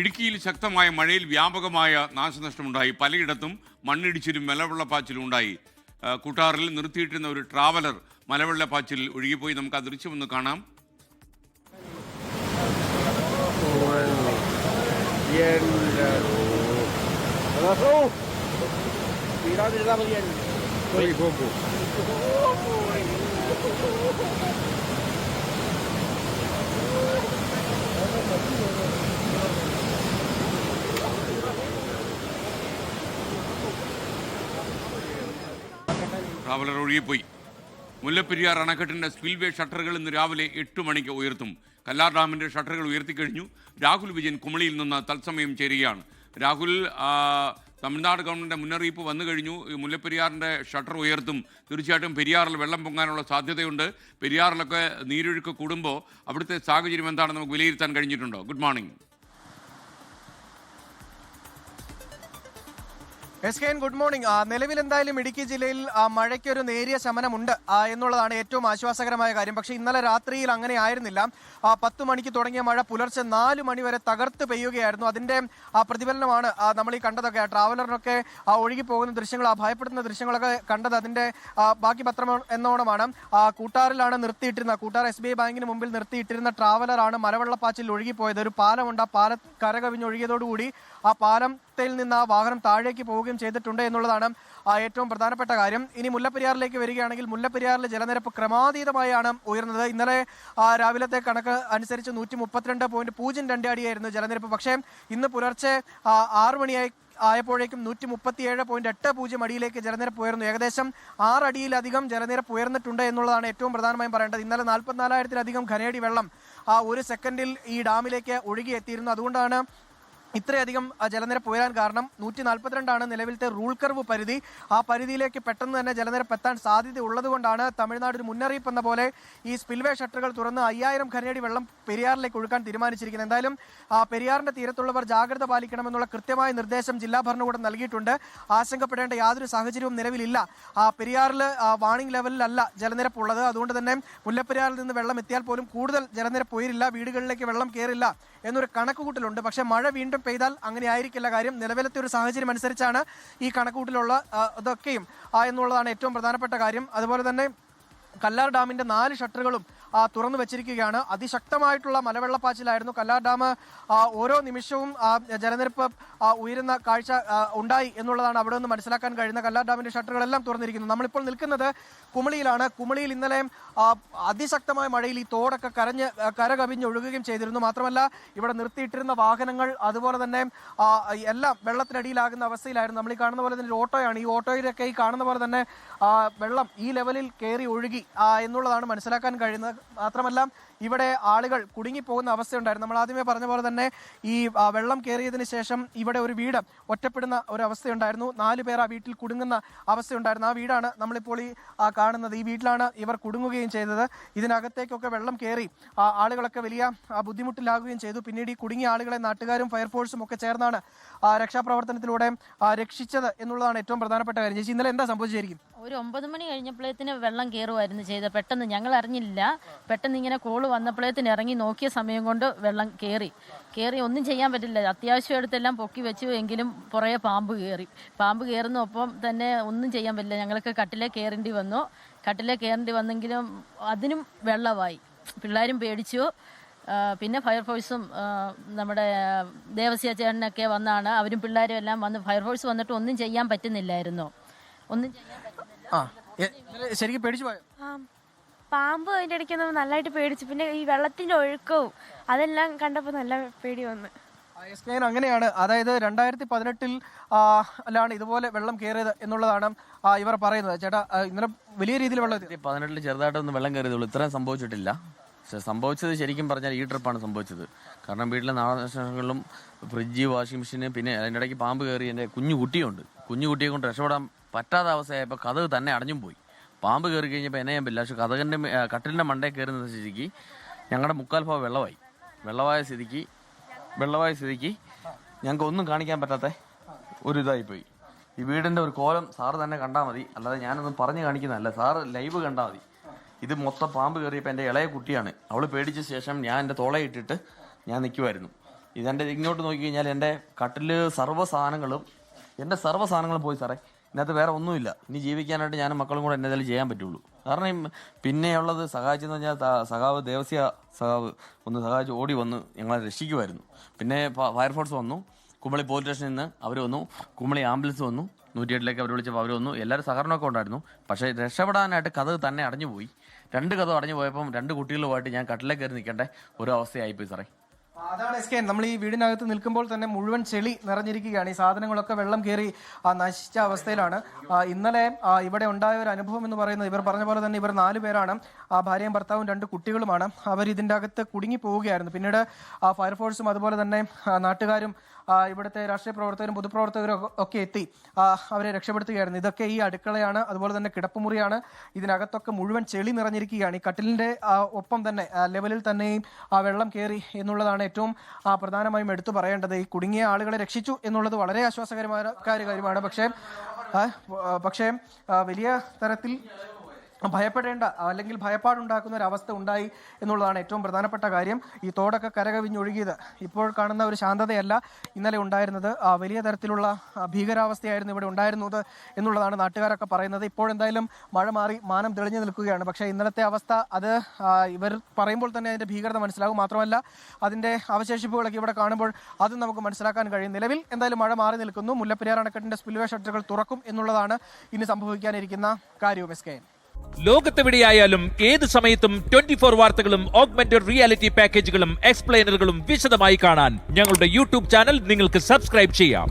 ഇടുക്കിയിൽ ശക്തമായ മഴയിൽ വ്യാപകമായ നാശനഷ്ടമുണ്ടായി. പലയിടത്തും മണ്ണിടിച്ചിലും മലവെള്ളപ്പാച്ചിലും ഉണ്ടായി. കൂട്ടാറിൽ നിർത്തിയിട്ടിരുന്ന ഒരു ട്രാവലർ മലവെള്ളപ്പാച്ചിൽ ഒഴുകിപ്പോയി. നമുക്ക് ആ ദൃശ്യമൊന്ന് കാണാം. ട്രാവലർ ഒഴുകിപ്പോയി. മുല്ലപ്പെരിയാർ അണക്കെട്ടിന്റെ സ്പിൽവേ ഷട്ടറുകൾ ഇന്ന് രാവിലെ 8 മണിക്ക് ഉയർത്തും. കല്ലാർ ഡാമിന്റെ ഷട്ടറുകൾ ഉയർത്തിക്കഴിഞ്ഞു. രാഹുൽ വിജയൻ കുമളിയിൽ നിന്ന് തത്സമയം ചേരുകയാണ്. രാഹുൽ, തമിഴ്നാട് ഗവൺമെന്റിന്റെ മുന്നറിയിപ്പ് വന്നു കഴിഞ്ഞു. മുല്ലപ്പെരിയാറിന്റെ ഷട്ടർ ഉയർത്തും. തീർച്ചയായിട്ടും പെരിയാറിൽ വെള്ളം പൊങ്ങാനുള്ള സാധ്യതയുണ്ട്. പെരിയാറിലൊക്കെ നീരൊഴുക്ക് കൂടുമ്പോൾ അവിടുത്തെ സാഹചര്യം എന്താണെന്ന് നമുക്ക് വിലയിരുത്താൻ കഴിഞ്ഞിട്ടുണ്ടോ? Good morning. Good morning. നിലവിൽ എന്തായാലും ഇടുക്കി ജില്ലയിൽ മഴയ്ക്കൊരു നേരിയ ശമനമുണ്ട് എന്നുള്ളതാണ് ഏറ്റവും ആശ്വാസകരമായ കാര്യം. പക്ഷേ ഇന്നലെ രാത്രിയിൽ അങ്ങനെ ആയിരുന്നില്ല. 10 മണിക്ക് തുടങ്ങിയ മഴ പുലർച്ചെ 4 മണി വരെ തകർത്ത് പെയ്യുകയായിരുന്നു. അതിന്റെ പ്രതിഫലനമാണ് നമ്മൾ ഈ കണ്ടതൊക്കെ. ട്രാവലറിനൊക്കെ ഒഴുകിപ്പോകുന്ന ദൃശ്യങ്ങൾ, ഭയപ്പെടുന്ന ദൃശ്യങ്ങളൊക്കെ കണ്ടത് അതിന്റെ ബാക്കി പത്രം എന്നോണമാണ്. കൂട്ടാറിലാണ് നിർത്തിയിട്ടിരുന്ന, കൂട്ടാർ SBI ബാങ്കിന് മുമ്പിൽ നിർത്തിയിട്ടിരുന്ന ട്രാവലറാണ് മലവെള്ളപ്പാച്ചിൽ ഒഴുകിപ്പോയത്. ഒരു പാലമുണ്ട്. ആ പാലം കരകവിഞ്ഞൊഴുകിയതോടുകൂടി ആ പാലത്തിൽ നിന്ന് ആ വാഹനം താഴേക്ക് പോവുകയും ചെയ്തിട്ടുണ്ട് എന്നുള്ളതാണ് ഏറ്റവും പ്രധാനപ്പെട്ട കാര്യം. ഇനി മുല്ലപ്പെരിയാറിലേക്ക് വരികയാണെങ്കിൽ മുല്ലപ്പെരിയാറിലെ ജലനിരപ്പ് ക്രമാതീതമായാണ് ഉയർന്നത്. ഇന്നലെ രാവിലത്തെ കണക്ക് അനുസരിച്ച് 132.02 അടിയായിരുന്നു ജലനിരപ്പ്. പക്ഷേ ഇന്ന് പുലർച്ചെ 6 മണിയായി ആയപ്പോഴേക്കും 137.80 അടിയിലേക്ക് ജലനിരപ്പ് ഉയർന്നു. ഏകദേശം 6 അടിയിലധികം ജലനിരപ്പ് ഉയർന്നിട്ടുണ്ട് എന്നുള്ളതാണ് ഏറ്റവും പ്രധാനമായും പറയേണ്ടത്. ഇന്നലെ 44,000-ലധികം ഘനയടി വെള്ളം ഒരു സെക്കൻഡിൽ ഈ ഡാമിലേക്ക് ഒഴുകിയെത്തിയിരുന്നു. അതുകൊണ്ടാണ് ഇത്രയധികം ജലനിരപ്പ് ഉയരാൻ കാരണം. 142 നിലവിലത്തെ റൂൾ കർവ് പരിധി. ആ പരിധിയിലേക്ക് പെട്ടെന്ന് തന്നെ ജലനിരപ്പ് എത്താൻ സാധ്യത ഉള്ളതുകൊണ്ടാണ് തമിഴ്നാട് ഒരു മുന്നറിയിപ്പ് എന്ന പോലെ ഈ സ്പിൽവേ ഷട്ടറുകൾ തുറന്ന് 5000 ഘനയടി വെള്ളം പെരിയാറിലേക്ക് ഒഴുക്കാൻ തീരുമാനിച്ചിരിക്കുന്നത്. എന്തായാലും പെരിയാറിന്റെ തീരത്തുള്ളവർ ജാഗ്രത പാലിക്കണമെന്നുള്ള കൃത്യമായ നിർദ്ദേശം ജില്ലാ ഭരണകൂടം നൽകിയിട്ടുണ്ട്. ആശങ്കപ്പെടേണ്ട യാതൊരു സാഹചര്യവും നിലവിലില്ല. പെരിയാറിൽ വാണിംഗ് ലെവലിലല്ല ജലനിരപ്പ് ഉള്ളത്. അതുകൊണ്ട് തന്നെ മുല്ലപ്പെരിയാറിൽ നിന്ന് വെള്ളം എത്തിയാൽ പോലും കൂടുതൽ ജലനിരപ്പ് ഉയരില്ല, വീടുകളിലേക്ക് വെള്ളം കയറില്ല എന്നൊരു കണക്കുകൂട്ടലുണ്ട്. പക്ഷേ മഴ വീണ്ടും പെയ്താൽ അങ്ങനെ ആയിരിക്കില്ല കാര്യം. നിലവിലത്തെ ഒരു സാഹചര്യം അനുസരിച്ചാണ് ഈ കണക്കൂട്ടിലുള്ള ഇതൊക്കെയും എന്നുള്ളതാണ് ഏറ്റവും പ്രധാനപ്പെട്ട കാര്യം. അതുപോലെ തന്നെ കല്ലാർ ഡാമിന്റെ 4 ഷട്ടറുകളും തുറന്നു വെച്ചിരിക്കുകയാണ്. അതിശക്തമായിട്ടുള്ള മലവെള്ളപ്പാച്ചിലായിരുന്നു. കല്ലാർ ഡാം ഓരോ നിമിഷവും ജലനിരപ്പ് ഉയരുന്ന കാഴ്ച ഉണ്ടായി എന്നുള്ളതാണ് അവിടെ നിന്ന് മനസ്സിലാക്കാൻ കഴിയുന്ന. കല്ലാർ ഡാമിന്റെ ഷട്ടറുകളെല്ലാം തുറന്നിരിക്കുന്നു. നമ്മളിപ്പോൾ നിൽക്കുന്നത് കുമളിയിലാണ്. കുമളിയിൽ ഇന്നലെ അതിശക്തമായ മഴയിൽ ഈ തോടൊക്കെ കരകവിഞ്ഞൊഴുകുകയും ചെയ്തിരുന്നു. മാത്രമല്ല ഇവിടെ നിർത്തിയിട്ടിരുന്ന വാഹനങ്ങൾ അതുപോലെ തന്നെ എല്ലാം വെള്ളത്തിനടിയിലാകുന്ന അവസ്ഥയിലായിരുന്നു. നമ്മൾ ഈ കാണുന്ന പോലെ തന്നെ ഒരു ഓട്ടോയാണ്. ഈ ഓട്ടോയിലൊക്കെ ഈ കാണുന്ന പോലെ തന്നെ വെള്ളം ഈ ലെവലിൽ കയറി ഒഴുകി എന്നുള്ളതാണ് മനസ്സിലാക്കാൻ കഴിയുന്നത്. മാത്രമല്ല ഇവിടെ ആളുകൾ കുടുങ്ങിപ്പോകുന്ന അവസ്ഥയുണ്ടായിരുന്നു. നമ്മൾ ആദ്യമേ പറഞ്ഞ പോലെ തന്നെ ഈ വെള്ളം കയറിയതിന് ശേഷം ഇവിടെ ഒരു വീട് ഒറ്റപ്പെടുന്ന ഒരു അവസ്ഥയുണ്ടായിരുന്നു. 4 പേർ ആ വീട്ടിൽ കുടുങ്ങുന്ന അവസ്ഥയുണ്ടായിരുന്നു. ആ വീടാണ് നമ്മളിപ്പോൾ ഈ കാണുന്നത്. ഈ വീട്ടിലാണ് ഇവർ കുടുങ്ങുകയും ചെയ്തത്. ഇതിനകത്തേക്കൊക്കെ വെള്ളം കയറി ആളുകളൊക്കെ വലിയ ബുദ്ധിമുട്ടിലാകുകയും ചെയ്തു. പിന്നീട് ഈ കുടുങ്ങിയ ആളുകളെ നാട്ടുകാരും ഫയർഫോഴ്സും ഒക്കെ ചേർന്നാണ് രക്ഷാപ്രവർത്തനത്തിലൂടെ രക്ഷിച്ചത് എന്നുള്ളതാണ് ഏറ്റവും പ്രധാനപ്പെട്ട കാര്യം. ചേച്ചി, ഇന്നലെ എന്താ സംഭവിച്ചിരിക്കും? ഒരു 9 മണി കഴിഞ്ഞപ്പോഴത്തേന് വെള്ളം കയറുമായിരുന്നു ചെയ്തത്. പെട്ടെന്ന് ഞങ്ങൾ അറിഞ്ഞില്ല. പെട്ടെന്ന് ഇങ്ങനെ കോള് വന്നപ്പോഴത്തേന് ഇറങ്ങി നോക്കിയ സമയം കൊണ്ട് വെള്ളം കയറി ഒന്നും ചെയ്യാൻ പറ്റില്ല. അത്യാവശ്യം എടുത്തെല്ലാം പൊക്കി വെച്ചു. എങ്കിലും പുറകെ പാമ്പ് കയറുന്നു. ഒപ്പം തന്നെ ഒന്നും ചെയ്യാൻ പറ്റില്ല. ഞങ്ങൾക്ക് കട്ടിലേ കയറേണ്ടി വന്നെങ്കിലും അതിനും വെള്ളമായി. പിള്ളേരും പേടിച്ചു. പിന്നെ ഫയർഫോഴ്സും നമ്മുടെ ദേവസ്യ ചേട്ടനൊക്കെ വന്നാണ്. അവരും പിള്ളേരും എല്ലാം വന്ന്. ഫയർഫോഴ്സ് വന്നിട്ട് ഒന്നും ചെയ്യാൻ പറ്റുന്നില്ലായിരുന്നു. ശരിക്കും പേടിച്ചു പോയോ? പാമ്പ് അതിൻ്റെ ഇടയ്ക്ക് നല്ലതായിട്ട് പേടിച്ചു. പിന്നെ ഈ വെള്ളത്തിന്റെ ഒഴുക്കവും അതെല്ലാം കണ്ടപ്പോൾ നല്ല പേടി വന്നു. അങ്ങനെയാണ്. അതായത് 2018 ലാണ് ഇതുപോലെ വെള്ളം കയറിയത് എന്നുള്ളതാണ് ഇവർ പറയുന്നത്. ചേട്ടാ, ഇന്നലെ വലിയ രീതിയിൽ വെള്ളം 2018 ചെറുതായിട്ടൊന്നും വെള്ളം കയറിയതുള്ളൂ. ഇത്രയും സംഭവിച്ചിട്ടില്ല. പക്ഷെ സംഭവിച്ചത് ശരിക്കും പറഞ്ഞാൽ ഈ ട്രിപ്പാണ് സംഭവിച്ചത്. കാരണം വീട്ടിലെ നാശനഷ്ടങ്ങളിലും ഫ്രിഡ്ജ്, വാഷിംഗ് മെഷീന്, പിന്നെ അതിൻ്റെ ഇടയ്ക്ക് പാമ്പ് കയറി. എൻ്റെ കുഞ്ഞു കുട്ടിയെ കൊണ്ട് രക്ഷപ്പെടാൻ പറ്റാത്ത അവസ്ഥയായപ്പോൾ കതക് തന്നെ അടഞ്ഞും പോയി. പാമ്പ് കയറി കഴിഞ്ഞപ്പോൾ എന്നെ ചെയ്യാൻ പറ്റില്ല. പക്ഷെ കട്ടിലിൻ്റെ മണ്ടയിൽ കയറുന്ന സ്ഥിതിക്ക് ഞങ്ങളുടെ 3/4 ഭാഗം വെള്ളമായ സ്ഥിതിക്ക് ഞങ്ങൾക്ക് ഒന്നും കാണിക്കാൻ പറ്റാത്ത ഒരു ഇതായിപ്പോയി. ഈ വീടിൻ്റെ ഒരു കോലം സാറ് തന്നെ കണ്ടാൽ മതി. അല്ലാതെ ഞാനൊന്നും പറഞ്ഞു കാണിക്കുന്നതല്ല. സാറ് ലൈവ് കണ്ടാൽ മതി. ഇത് മൊത്തം പാമ്പ് കയറിയപ്പോൾ എൻ്റെ ഇളയ കുട്ടിയാണ്. അവൾ പേടിച്ച ശേഷം ഞാൻ എൻ്റെ തോളയിട്ടിട്ട് ഞാൻ നിൽക്കുമായിരുന്നു. ഇതെൻ്റെ ഇങ്ങോട്ട് നോക്കി കഴിഞ്ഞാൽ എൻ്റെ കട്ടിൽ സർവ്വ സാധനങ്ങളും പോയി സാറേ. ഇതിനകത്ത് വേറെ ഒന്നുമില്ല. ഇനി ജീവിക്കാനായിട്ട് ഞാനും മക്കളും കൂടെ എന്നതെല്ലാം ചെയ്യാൻ പറ്റുള്ളൂ. കാരണം പിന്നെയുള്ളത് സഹായിച്ചെന്ന് പറഞ്ഞാൽ സഖാവ് ദേവസ്യ സഖാവ് ഒന്ന് സഹായിച്ച് ഓടി വന്ന് ഞങ്ങളെ രക്ഷിക്കുമായിരുന്നു. പിന്നെ ഫയർഫോഴ്സ് വന്നു, കുമളി പോലീസ് സ്റ്റേഷനിൽ നിന്ന് അവർ വന്നു, കുമളി ആംബുലൻസ് വന്നു, 108 അവർ വിളിച്ചപ്പോൾ അവർ വന്നു. എല്ലാവരും സഹകരണമൊക്കെ ഉണ്ടായിരുന്നു. പക്ഷേ രക്ഷപ്പെടാനായിട്ട് കഥ തന്നെ അടഞ്ഞു പോയി. 2 കഥ അടഞ്ഞു പോയപ്പം 2 കുട്ടികളുമായിട്ട് ഞാൻ കട്ടിലേക്ക് കയറി നിൽക്കേണ്ട ഒരു അവസ്ഥയായിപ്പോയി സാറേ. അതാണ് എസ് കെ, നമ്മൾ ഈ വീടിനകത്ത് നിൽക്കുമ്പോൾ തന്നെ മുഴുവൻ ചെളി നിറഞ്ഞിരിക്കുകയാണ്. ഈ സാധനങ്ങളൊക്കെ വെള്ളം കയറി നശിച്ച അവസ്ഥയിലാണ്. ഇന്നലെ ഇവിടെ ഉണ്ടായ ഒരു അനുഭവം എന്ന് പറയുന്നത്, ഇവർ പറഞ്ഞ പോലെ തന്നെ ഇവർ 4 പേരാണ്. ഭാര്യയും ഭർത്താവും 2 കുട്ടികളുമാണ്. അവർ ഇതിൻ്റെ അകത്ത് കുടുങ്ങി പോവുകയായിരുന്നു. പിന്നീട് ഫയർഫോഴ്സും അതുപോലെ തന്നെ നാട്ടുകാരും ഇവിടുത്തെ രാഷ്ട്രീയ പ്രവർത്തകരും പൊതുപ്രവർത്തകരും ഒക്കെ എത്തി അവരെ രക്ഷപ്പെടുത്തുകയായിരുന്നു. ഇതൊക്കെ ഈ അടുക്കളയാണ്, അതുപോലെ തന്നെ കിടപ്പുമുറിയാണ്. ഇതിനകത്തൊക്കെ മുഴുവൻ ചെളി നിറഞ്ഞിരിക്കുകയാണ്. ഈ കട്ടിലിൻ്റെ ഒപ്പം തന്നെ ലെവലിൽ തന്നെയും വെള്ളം കയറി എന്നുള്ളതാണ് ഏറ്റവും പ്രധാനമായും എടുത്തു പറയേണ്ടത്. ഈ കുടുങ്ങിയ ആളുകളെ രക്ഷിച്ചു എന്നുള്ളത് വളരെ ആശ്വാസകരമായ കാര്യമാണ്. പക്ഷേ വലിയ തരത്തിൽ ഭയപ്പെടേണ്ട അല്ലെങ്കിൽ ഭയപ്പാടുണ്ടാക്കുന്ന ഒരു അവസ്ഥ ഉണ്ടായി എന്നുള്ളതാണ് ഏറ്റവും പ്രധാനപ്പെട്ട കാര്യം. ഈ തോടൊക്കെ കരകവിഞ്ഞൊഴുകിയത് ഇപ്പോൾ കാണുന്ന ഒരു ശാന്തതയല്ല ഇന്നലെ ഉണ്ടായിരുന്നത്. വലിയ തരത്തിലുള്ള ഭീകരാവസ്ഥയായിരുന്നു ഇവിടെ ഉണ്ടായിരുന്നത് എന്നുള്ളതാണ് നാട്ടുകാരൊക്കെ പറയുന്നത്. ഇപ്പോഴെന്തായാലും മഴ മാറി മാനം തെളിഞ്ഞു നിൽക്കുകയാണ്. പക്ഷേ ഇന്നലത്തെ അവസ്ഥ അത് ഇവർ പറയുമ്പോൾ തന്നെ അതിൻ്റെ ഭീകരത മനസ്സിലാകും. മാത്രമല്ല അതിൻ്റെ അവശേഷിപ്പുകളൊക്കെ ഇവിടെ കാണുമ്പോൾ അതും നമുക്ക് മനസ്സിലാക്കാൻ കഴിയും. നിലവിൽ എന്തായാലും മഴ മാറി നിൽക്കുന്നു. മുല്ലപ്പെരിയാർ അണക്കെട്ടിൻ്റെ സ്പിൽവേ ഷട്ടറുകൾ തുറക്കും എന്നുള്ളതാണ് ഇനി സംഭവിക്കാനിരിക്കുന്ന കാര്യവും. എസ് കെ, ലോകത്തെവിടെയായാലും ഏത് സമയത്തും 24 വാർത്തകളും ഓഗ്മെന്റഡ് റിയാലിറ്റി പാക്കേജുകളും എക്സ്പ്ലെയിനറുകളും വിശദമായി കാണാൻ ഞങ്ങളുടെ യൂട്യൂബ് ചാനൽ നിങ്ങൾക്ക് സബ്സ്ക്രൈബ് ചെയ്യാം.